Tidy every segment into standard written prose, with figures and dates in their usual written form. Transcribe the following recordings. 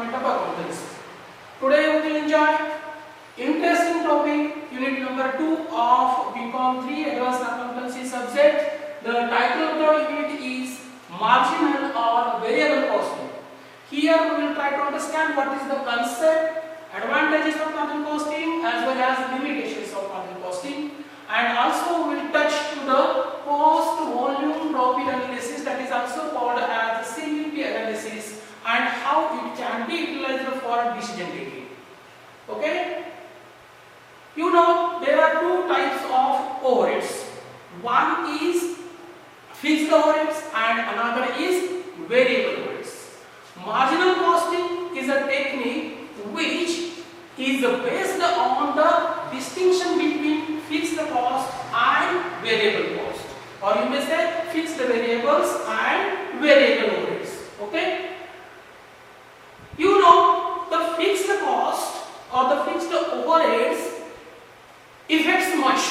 Department of Accountancy. Today we will enjoy interesting topic, unit number 2 of BCom 3 Advanced Accountancy subject. The title of the unit is Marginal or Variable Costing. Here we will try to understand what is the concept, advantages of marginal costing as well as limitations of marginal costing, and also we will touch to the cost volume profit analysis, that is also called as CVP analysis, and how it can be utilized for decision taking. Okay, you know there are two types of overheads. One is fixed overheads and another is variable overheads. Marginal costing is a technique which is based on the distinction between fixed cost and variable cost, or you may say fixed variables and variable overheads. Okay, you know the fixed cost or the fixed overheads affects much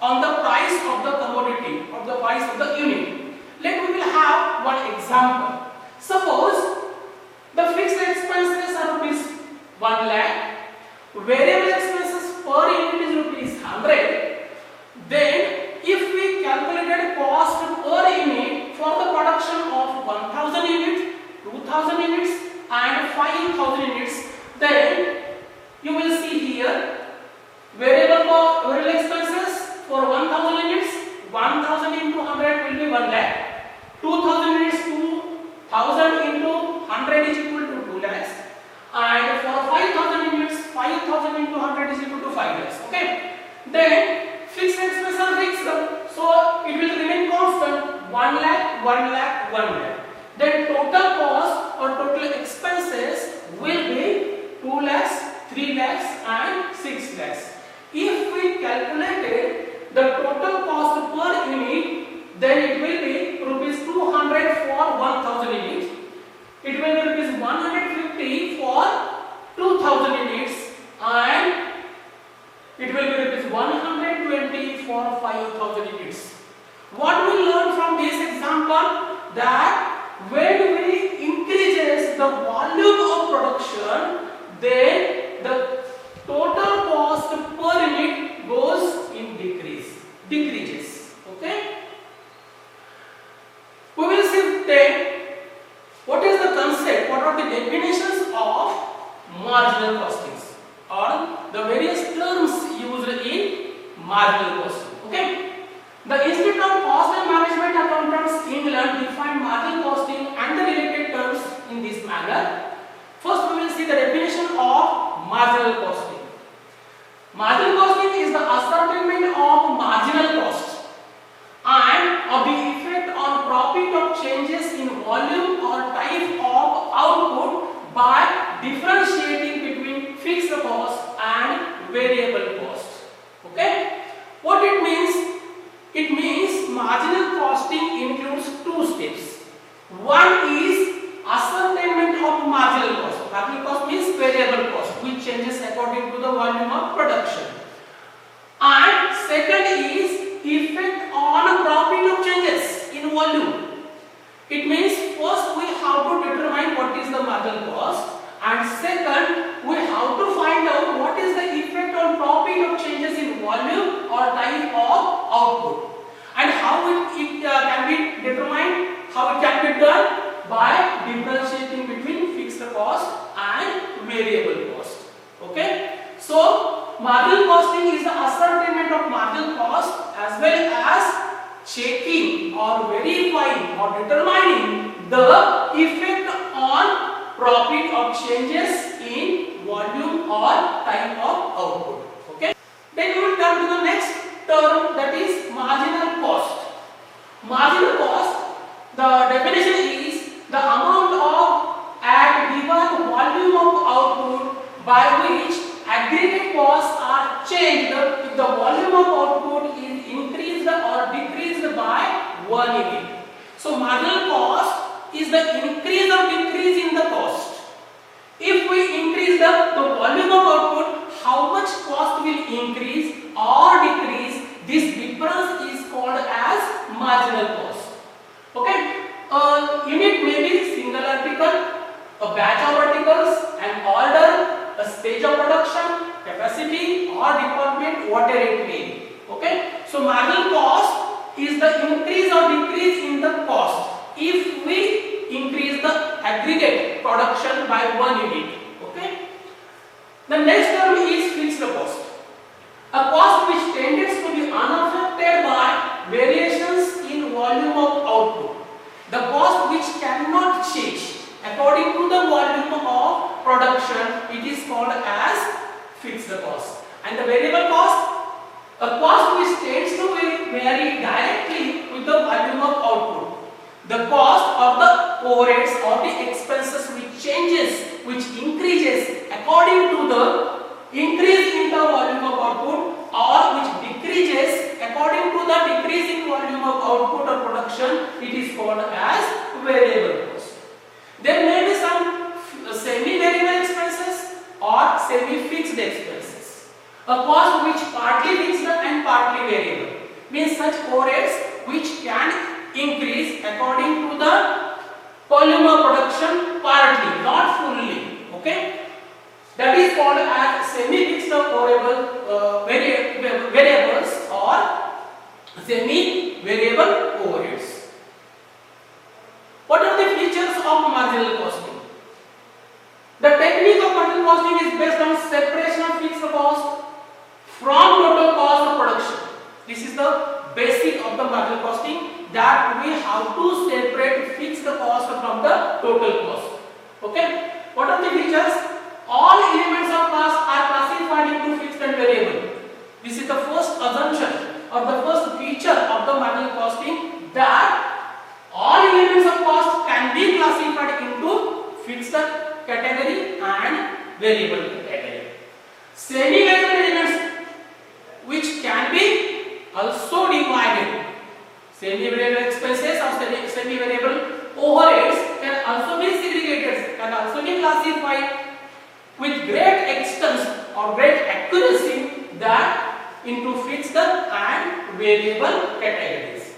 on the price of the commodity or the price of the unit. We will have one example. Suppose the fixed expenses are rupees 1 lakh, variable expenses per unit is rupees 100. Then if we calculated cost per unit for the production of 1000 units, 2000 units and 5000 units, then you will see here variable expenses for 1000 units, 1000 into 100 will be 1 lakh, 2000 units, 2000 into 100 is equal to 2 lakhs, and for 5000 units, 5000 into 100 is equal to 5 lakhs. Okay, then fixed expenses are fixed, so it will remain constant 1 lakh, 1 lakh, 1 lakh. Then total cost or total expenses will be 2 lakhs, 3 lakhs and 6 lakhs. If we calculated the total cost per unit, then it will be rupees 200 for 1000 units. It will be rupees 150 for 2000 units, and it will be rupees 120 for 5000 units. What we learn from this example, that when we increases the volume of production, then the total cost per unit goes in decreases. Okay, we will see then what is the concept, what are the definitions of marginal costings or the various terms used in marginal costing. Okay, the Institute of Cost and Management Accountants England defined marginal costing and the related terms in this manner. First we will see the definition of marginal costing. Marginal costing is the ascertainment of marginal cost and of the effect on profit of changes in volume or type of output by differentiating between fixed cost and variable cost. Okay, what it means? It means marginal costing includes two steps. One is ascertainment of marginal cost. Marginal cost means variable cost, which changes according to the volume of production. And second is effect on profit of changes in volume. It means first we have to determine what is the marginal cost, and second we have to find out what is the effect on profit of changes in volume or type of output, and how it can be determined, how it can be done by differentiating between fixed cost and variable cost. Okay, so marginal costing is the ascertainment of marginal cost as well as checking or verifying or determining the effect on profit of changes in volume or type of output. Okay, then we will turn to the next term, that is marginal cost. Marginal cost, the definition is the amount of at given volume of output by which aggregate costs are changed if the volume of output is increased or decreased by 1 unit. So marginal cost is the increase or decrease in the cost. If we increase the volume of output, how much cost will increase or decrease? This difference is called as marginal cost. Okay, a unit may be single article, a batch of articles, stage of production, capacity or department, whatever it may be. Okay, so marginal cost is the increase or decrease in the cost if we increase the aggregate production by 1 unit. Okay, the next term is fixed cost, a cost which tends to be unaffected by variations in volume of output. The cost which cannot change according to the volume of production, it is called as fixed cost. And the variable cost, a cost which tends to vary directly with the volume of output. The cost of the overheads or the expenses which changes, which increases according to the increase in the volume of output, or which decreases according to the decrease in volume of output or production, it is called as variable cost. There may be some semi-variable expenses or semi-fixed expenses. A cost which partly fixed and partly variable means such overheads which can increase according to the volume of production partly, not fully. Okay, that is called as semi-fixed variables or semi-variable overheads. What are the features of marginal costing? The technique of marginal costing is based on separation of fixed cost from total cost of production. This is the basic of the marginal costing, that we have to separate fixed cost from the total cost. Okay, what are the features? All elements of cost are classified into fixed and variable. This is the first assumption or the first feature of the marginal costing, that all elements of cost can be classified into fixed category and variable category. Semi-variable elements which can be also divided. Semi-variable expenses or semi-variable overheads can also be segregated, can also be classified with great extent or great accuracy that into fixed and variable categories.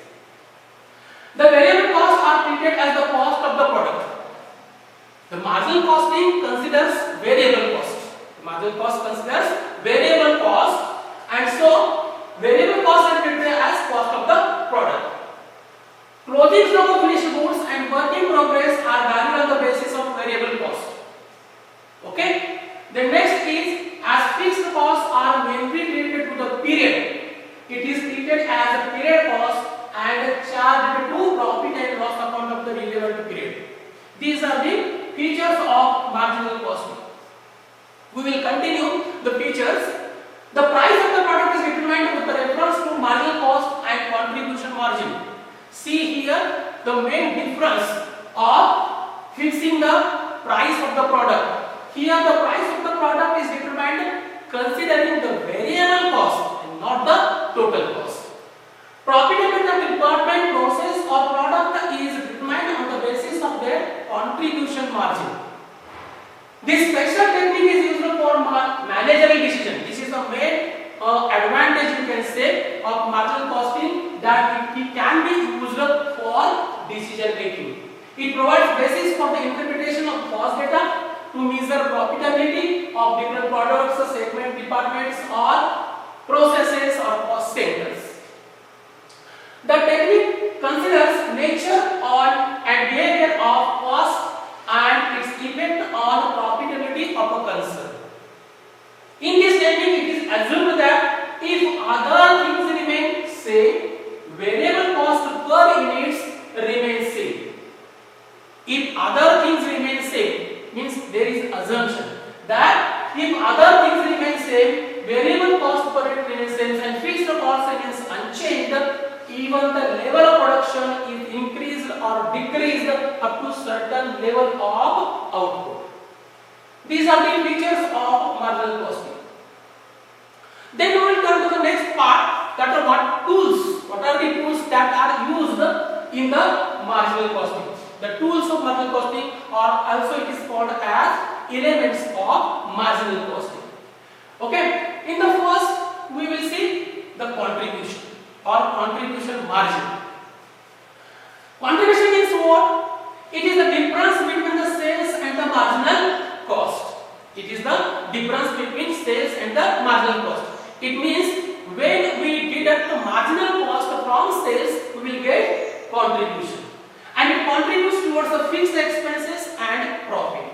The variable costs are treated as the cost of the product. The marginal costing considers variable cost. The marginal cost considers variable cost, and so variable costs are treated as cost of the product. Closing stock of finished goods and work in progress are valued on the basis of variable cost. Okay. The next is, as fixed costs are mainly related to the period, it is treated as a period cost and charged to profit and loss account of the relevant period. These are the features of marginal costing. We will continue the features. The price of the product is determined with reference to marginal cost and contribution margin. See here the main difference of fixing the price of the product. Here the price of the product is determined considering the variable cost and not the total cost. Profitability of department, process or product is determined on the basis of their contribution margin. This special technique is used for managerial decision. This is the main advantage, you can say, of marginal costing, that it can be used for decision making. It provides basis for the interpretation of cost data to measure profitability of different products, segment, departments or processes or cost centers. The technique considers nature and behavior of cost and its effect on profitability of a concern. In this technique, it is assumed that if other things remain same, variable cost per units remains same. If other things remain same, means there is assumption that if other things remain same, variable cost per unit remains same and fixed cost remains unchanged, even the level of production is increased or decreased up to certain level of output. These are the features of marginal costing. Then we will come to the next part, that are what tools. What are the tools that are used in the marginal costing? The tools of marginal costing are also, it is called as elements of marginal costing. Okay. In the first, we will see the contribution or contribution margin. Contribution means what? It is the difference between the sales and the marginal cost. It is the difference between sales and the marginal cost. It means when we deduct the marginal cost from sales, we will get contribution, and it contributes towards the fixed expenses and profit.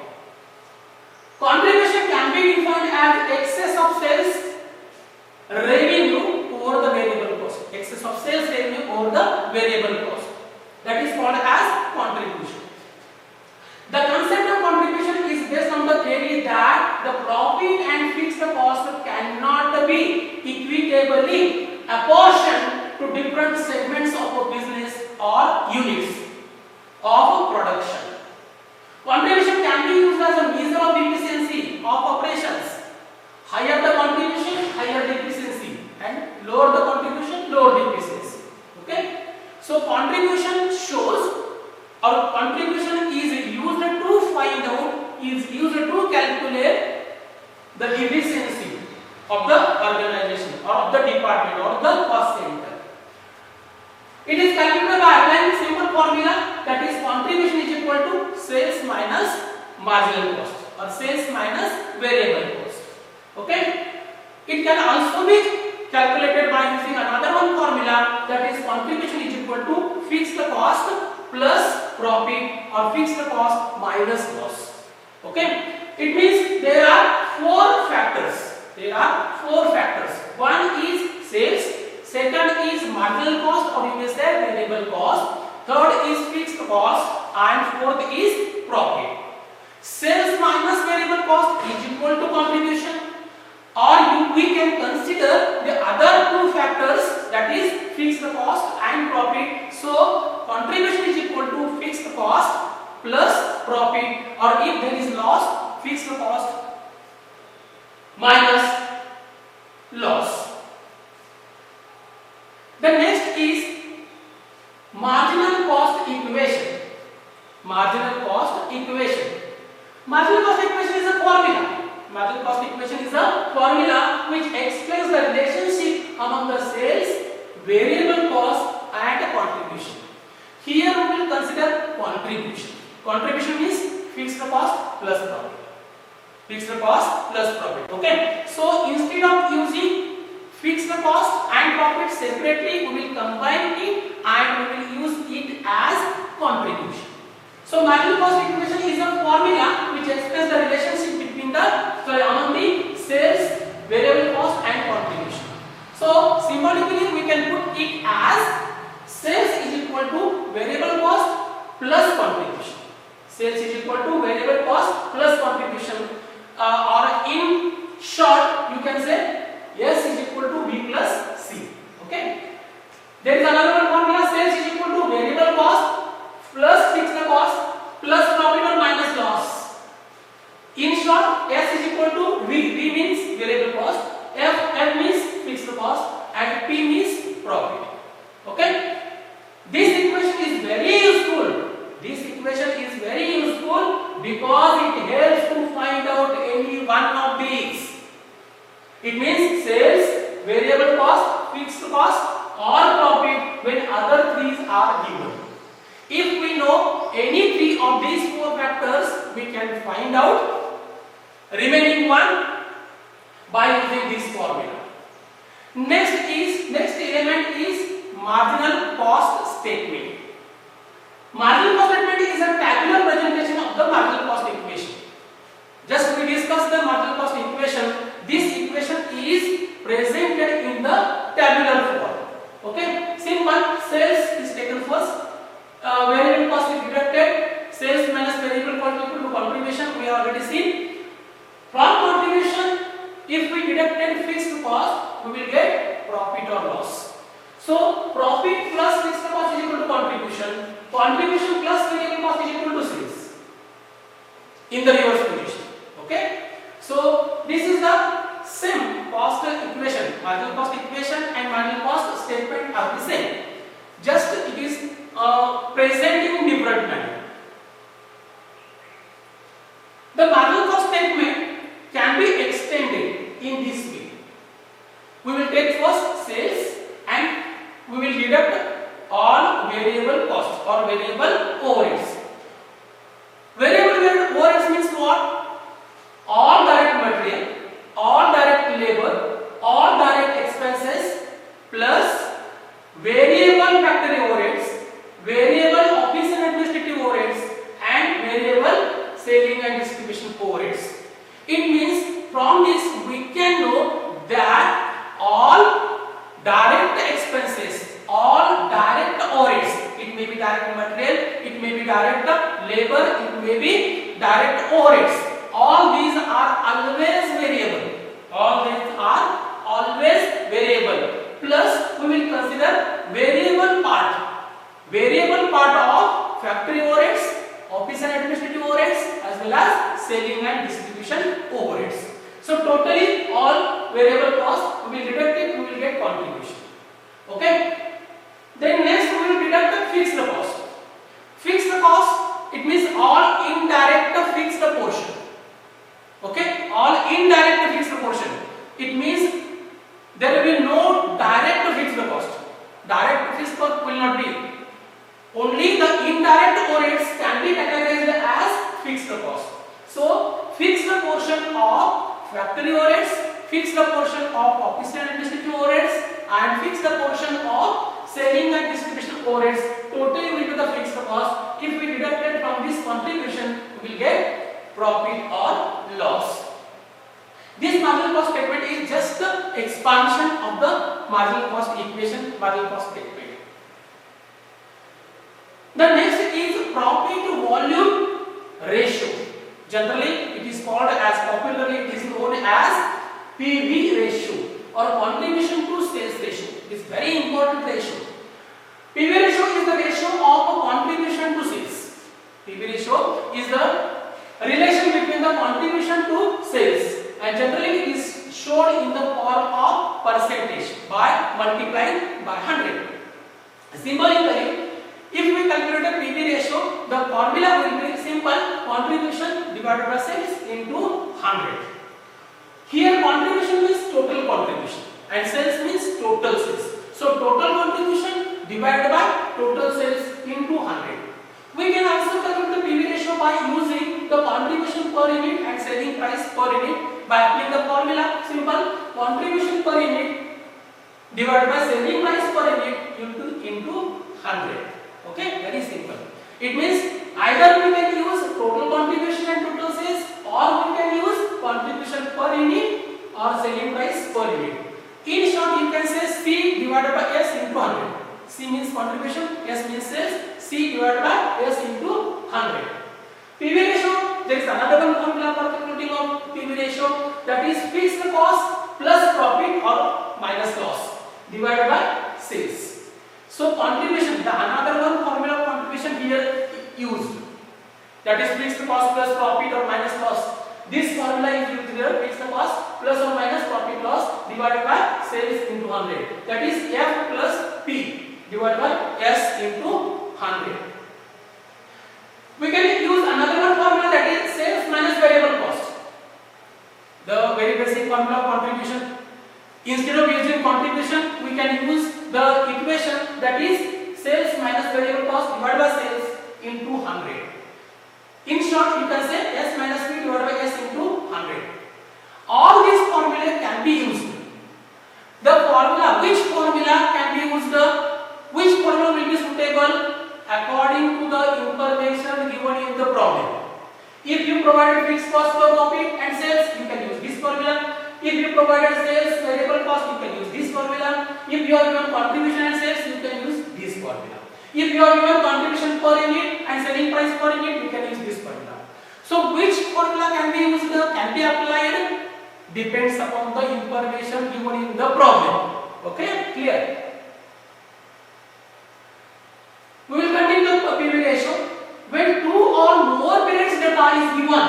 Contribution can be defined as excess of sales revenue over the variable cost. Excess of sales revenue over the variable cost. That is called as contribution. The concept of contribution is based on the theory that the profit and fixed cost cannot be equitably apportioned to different segments of a business or units of production. Contribution can be used as a measure of efficiency of operations. Higher the contribution, higher the efficiency, and lower the contribution, lower the efficiency. Okay? So contribution shows, or contribution is used to find out, is used to calculate the efficiency of the organization or of the department or the cost center. It is calculated by applying a simple formula, that is contribution is equal to sales minus marginal cost or sales minus variable cost. Okay? It can also be calculated by using another one formula, that is contribution is equal to fixed cost plus profit or fixed cost minus loss. Okay? It means there are four factors. There are four factors. One is sales, second is marginal cost or you may say variable cost, third is fixed cost, and fourth is profit. Sales minus variable cost is equal to contribution, or we can consider the other two factors, that is fixed cost and profit. So contribution is equal to fixed cost plus profit, or if there is loss, fixed cost minus loss. The next is marginal cost equation. Marginal cost equation. Marginal cost equation is a formula. Marginal cost equation is a formula which explains the relationship among the sales, variable cost and contribution. Here we will consider contribution. Contribution means fixed cost plus profit. Fixed cost plus profit. Okay. So instead of using fixed cost and profit separately, we will combine it and we will use it as contribution. So marginal cost equation is a formula which explains the relationship between among the sales, variable cost and contribution. So symbolically we can put it as sales is equal to variable cost plus contribution. Sales is equal to variable cost plus contribution, or in short you can say S is equal to B plus C. Okay. There is another one formula, sales is equal to variable cost plus fixed cost plus profit or minus loss. In short, S is equal to V. V means variable cost, F means fixed cost, and P means profit. Okay. This equation is very useful. This equation is very useful because it helps to find out any one of these. It means sales, variable cost, fixed cost or profit when other threes are given. If we know any three of these four factors, we can find out remaining one by using this formula. Next element is marginal cost statement. Marginal cost statement is a tabular presentation of the marginal cost equation. Just we discussed the marginal cost equation. This equation is presented in the tabular form. Okay. Simple. Sales is taken first. Variable cost is deducted. Sales minus variable cost equal to contribution. We have already seen. From contribution, if we deducted fixed cost, we will get profit or loss. So profit plus fixed cost is equal to contribution. Contribution plus variable cost is equal to sales. In the reverse position. Okay. So this is the same cost equation. Marginal cost equation and marginal cost statement are the same. Just it is presented in different manner. The marginal cost statement can be extended in this way. We will take first sales and we will deduct all variable costs or variable overheads. Variable overheads means what? All direct material It means from this we can know that all direct expenses, all direct overheads, it may be direct material, it may be direct labor, it may be direct overheads, all these are always variable. All these are always variable. Plus we will consider variable part of factory overheads, office and administrative overheads, as well as selling and distribution overheads. So totally all variable cost we will deduct it, we will get contribution. Okay. Then next we will deduct the fixed cost. Fixed cost, it means all indirect fixed portion. Okay, all indirect fixed portion. It means there will be no direct fixed cost. Direct fixed cost will not be. Only the indirect overheads can be categorized as fixed cost. So fixed portion of factory overheads, fixed portion of office and administrative overheads, and fixed portion of selling and distribution overheads totally will be the fixed cost. If we deduct it from this contribution, we will get profit or loss. This marginal cost statement is just the expansion of the marginal cost equation, marginal cost statement. The next is profit to volume ratio. Generally, it is called as, popularly it is known as PV ratio or contribution to sales ratio. It is very important ratio. PV ratio is the ratio of contribution to sales. PV ratio is the relation between the contribution to sales, and generally it is shown in the form of percentage by multiplying by 100. Symbolically, if we calculate the PV ratio, the formula will be simple: contribution divided by sales into 100. Here contribution means total contribution and sales means total sales. So total contribution divided by total sales into 100. We can also calculate the PV ratio by using the contribution per unit and selling price per unit by applying the formula. Simple: contribution per unit divided by selling price per unit into 100. Okay, very simple. It means either we can use total contribution and total sales, or we can use contribution per unit or selling price per unit. In short, you can say C divided by S into 100. C means contribution, S means sales, C divided by S into 100. PV ratio, there is another one formula for calculating of PV ratio, that is fixed cost plus profit or minus loss divided by sales. So contribution, the another one formula of contribution here used, that is fixed cost plus profit or minus loss. This formula is used here: fixed cost plus or minus profit loss divided by sales into 100. That is F plus P divided by S into 100. We can use another one formula, that is sales minus variable cost. The very basic formula of contribution. Instead of using contribution, we can use the equation, that is sales minus variable cost divided by sales into 100. In short, you can say S minus P divided by S into 100. All these formulas can be used. The formula, which formula can be used, which formula will be suitable according to the information given in the problem. If you provided fixed cost per profit and sales, you can use this formula. If you provided sales variable cost, you can use this formula. If you are given contribution and sales, you can use this formula. If you are given contribution per unit and selling price per unit, you can use this formula. So which formula can be used, can be applied, depends upon the information given in the problem. Okay, clear? We will continue the PV ratio. When two or more periods data is given,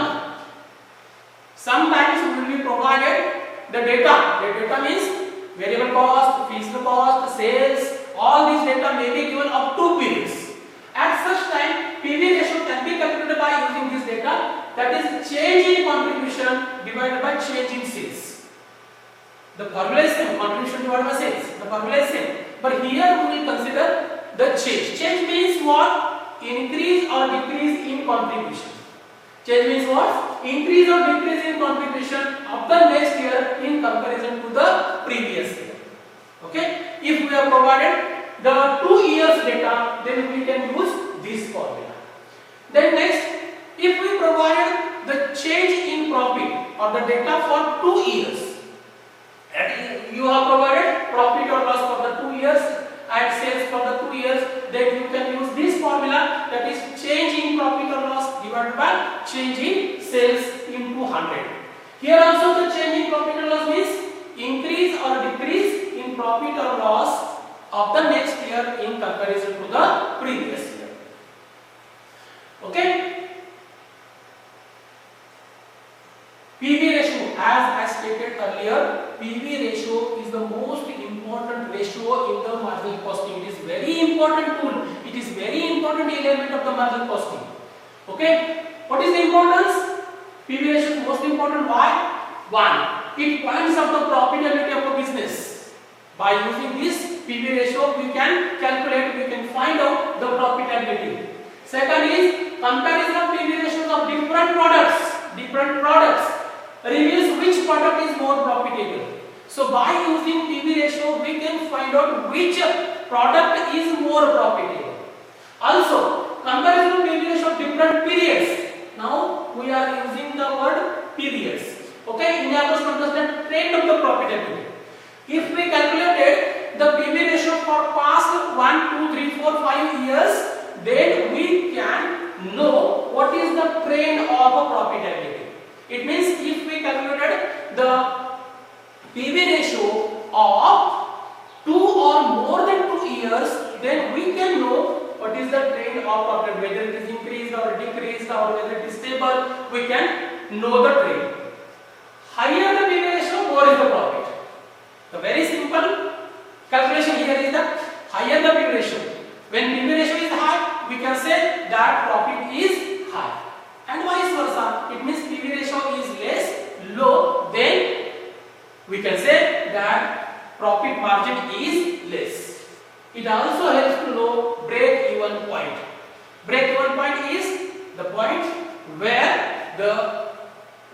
sometimes we will be provided the data. The data means variable cost, fixed cost, sales, all these data may be given up to periods. At such time, PV ratio can be calculated by using this data, that is change in contribution divided by change in sales. The formula is same, contribution divided by sales. The formula is same. But here we will consider the change. Change means what? Increase or decrease in contribution. Change means what? Increase or decrease in contribution of the next year in comparison to the previous year. Okay? If we have provided the 2 years data, then we can use this formula. Then next, if we provided the change in profit or or the data for 2 years. And you have provided profit or loss for the 2 years and sales for the 2 years, then you can use this formula, that is change in profit or loss divided by change in sales into 100. Here also the change in profit or loss means increase or decrease in profit or loss of the next year in comparison to the previous year. Okay. PV ratio, as I stated earlier, PV ratio is the most important ratio in the marginal costing. It is very important tool. It is very important element of the marginal costing. Okay. What is the importance? PV ratio is most important. Why? One, it points out the profitability of a business. By using this PV ratio, we can calculate, we can find out the profitability. Second is comparison of PV ratios of different products. Different products reveals which product is more profitable. So by using PV ratio, we can find out which product is more profitable. Also, comparison of PV ratio of different periods. Now we are using the word periods. Okay, in order to understand trend of the profitability. If we calculated the PV ratio for past 1, 2, 3, 4, 5 years, then we can know what is the trend of a profitability. It means if we calculated the PV ratio of 2 or more than 2 years, then we can know what is the trend of profit, whether it is increased or decreased or whether it is stable. We can know the trend. Higher the PV ratio, more is the profit. The very simple calculation here is that higher the PV ratio. When PV ratio is high, we can say that profit is high. And vice versa. It means PV ratio is less, low, then we can say that profit margin is less. It also helps to know break-even point. Break-even point is the point where the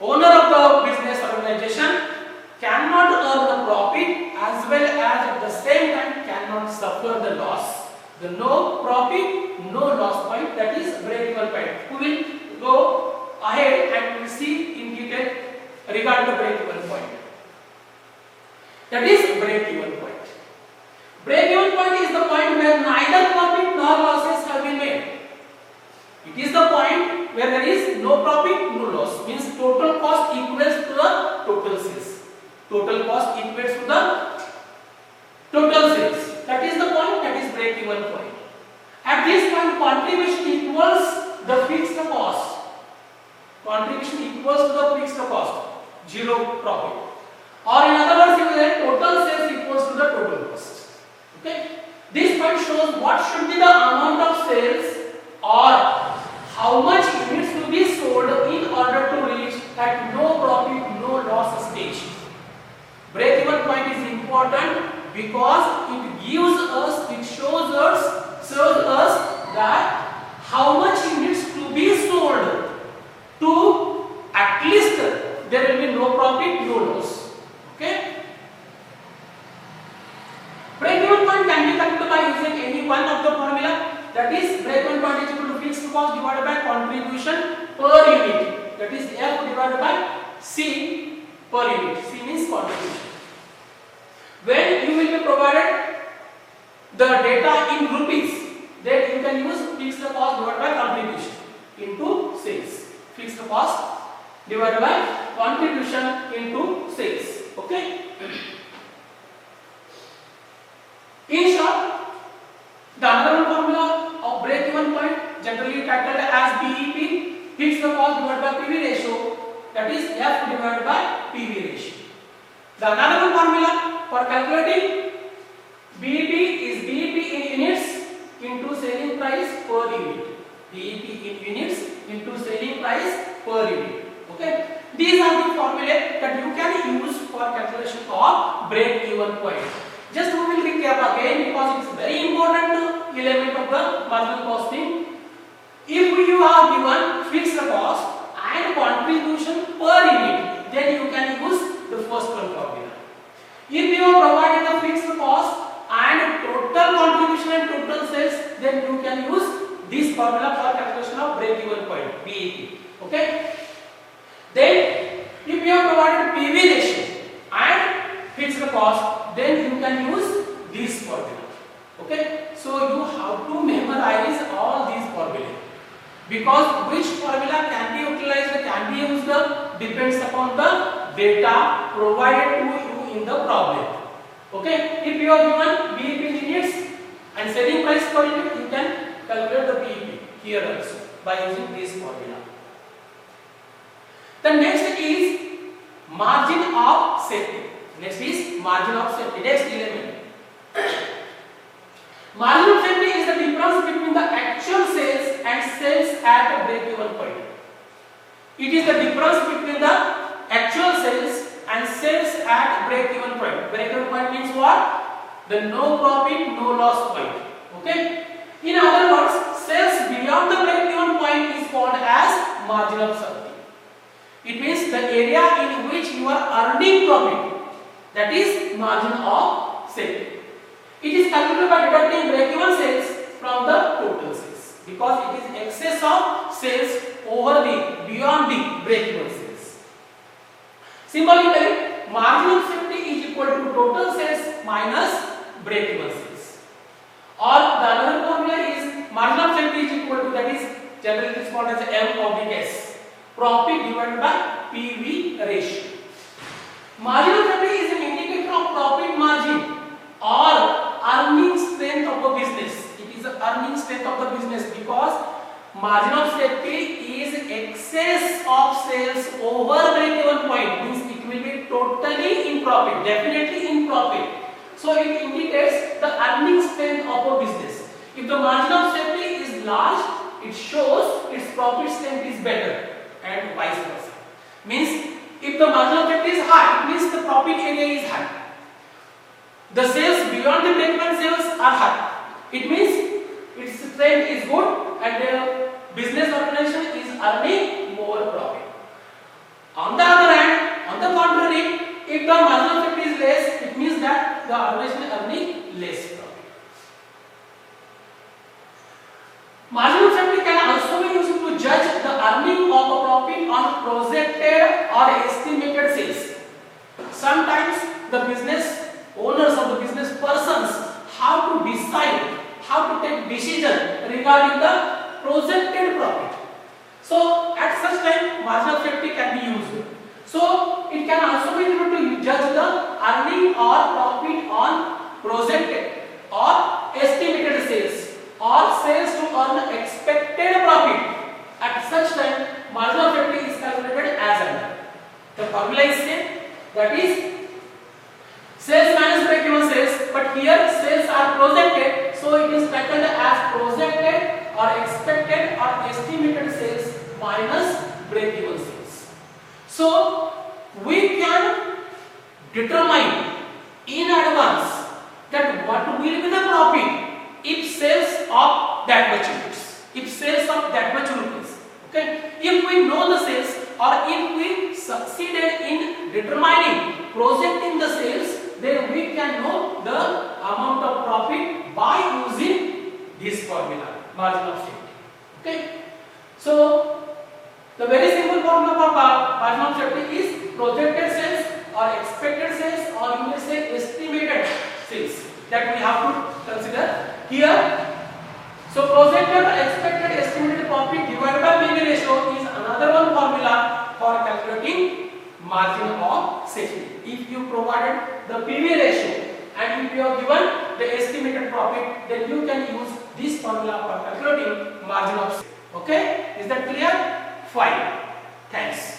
owner of the business organization cannot earn the profit as well as at the same time cannot suffer the loss. The no profit, no loss point, that is break-even point. We will go ahead and we will see in detail regarding the break-even point. That is break-even point. Break-even point is the point where neither profit nor losses have been made. It is the point where there is no profit, no loss. Means total cost equals to the total sales. Total cost equals to the total sales. That is the point, that is break-even point. At this point, contribution equals the fixed cost. Contribution equals to the fixed cost. Zero profit. Or in other words, you will say total sales equals to the total cost. Okay. This point shows what should be the amount of sales or how much units to be sold in order to reach at no profit, no loss stage. Break-even point is important because it gives us, it shows us that how much units to be sold to at least there will be no profit, no loss. Okay. Break-even point can be calculated by using any one of the formula. That is, break-even point is equal to fixed cost divided by contribution per unit. That is F divided by C per unit. C means contribution. When you will be provided the data in rupees, then you can use fixed cost divided by contribution into sales. Fixed cost divided by contribution into sales. Okay. In short, the another formula of break-even point, generally titled as BEP, fixed cost divided by PV ratio, that is F divided by PV ratio. The another formula for calculating BEP is BEP in units into selling price per unit. BEP in units into selling price per unit. Okay. These are the formulae that you can use for calculation of break-even point. Just we will recap again because it is very important element of the marginal costing. If you are given fixed cost and contribution per unit, then you can use the first one formula. If you are provided the fixed cost and total contribution and total sales, then you can use this formula for calculation of break-even point, BEP. Okay. Then, if you are cost, then you can use this formula. Okay, so you have to memorize all these formulae, because which formula can be utilized, can be used, depends upon the data provided to you in the problem. Okay, if you are given BEP units and selling price per unit, you can calculate the BEP here also by using this formula. The next is margin of safety. Next is margin of safety. Next element. Margin of safety is the difference between the actual sales and sales at a break-even point. It is the difference between the actual sales and sales at break-even point. Break-even point means what? The no profit, no loss point. Okay. In other words, sales beyond the break-even point is called as margin of safety. It means the area in which you are earning profit. That is margin of safety. It is calculated by deducting break-even sales from the total sales, because it is excess of sales over the beyond the break-even sales. Symbolically, margin of safety is equal to total sales minus break-even sales. Or the another formula is margin of safety is equal to, that is generally it is called as M/S, profit divided by PV ratio. Margin of safety is an indicator of profit margin or earning strength of a business. It is the earning strength of the business, because margin of safety is excess of sales over break-even point, means it will be totally in profit, definitely in profit. So it indicates the earning strength of a business. If the margin of safety is large, it shows its profit strength is better, and vice versa. Means if the margin of safety is high, it means the profit area is high. The sales beyond the break-even sales are high. It means its strength is good and the business organization is earning more profit. On the other hand, on the contrary, if the margin of safety is less, it means that the organization is earning less profit. Margin of safety can also be used to judge the earning of a profit on projected or estimated sales. Sometimes the business owners or the business persons have to decide, how to take decision regarding the projected profit. So at such time, margin of safety can be used. So it can also be used to judge the earning or profit on projected or estimated sales, or sales to earn expected profit. At such time, margin of safety is calculated as under. The formula is same, that is sales minus break-even sales, but here sales are projected, so it is calculated as projected or expected or estimated sales minus break-even sales. So we can determine in advance that what will be the profit if sales of that much units, if sales of that much rupees. Okay, if we know the sales, or if we succeeded in determining, projecting the sales, then we can know the amount of profit by using this formula, margin of safety. Okay, so the very simple formula for margin of safety is projected sales or expected sales, or you may say estimated sales, that we have to consider here. So projected or expected estimated profit divided by PV ratio is another one formula for calculating margin of safety. If you provided the PV ratio and if you are given the estimated profit, then you can use this formula for calculating margin of safety. Okay, is that clear? Fine. Thanks.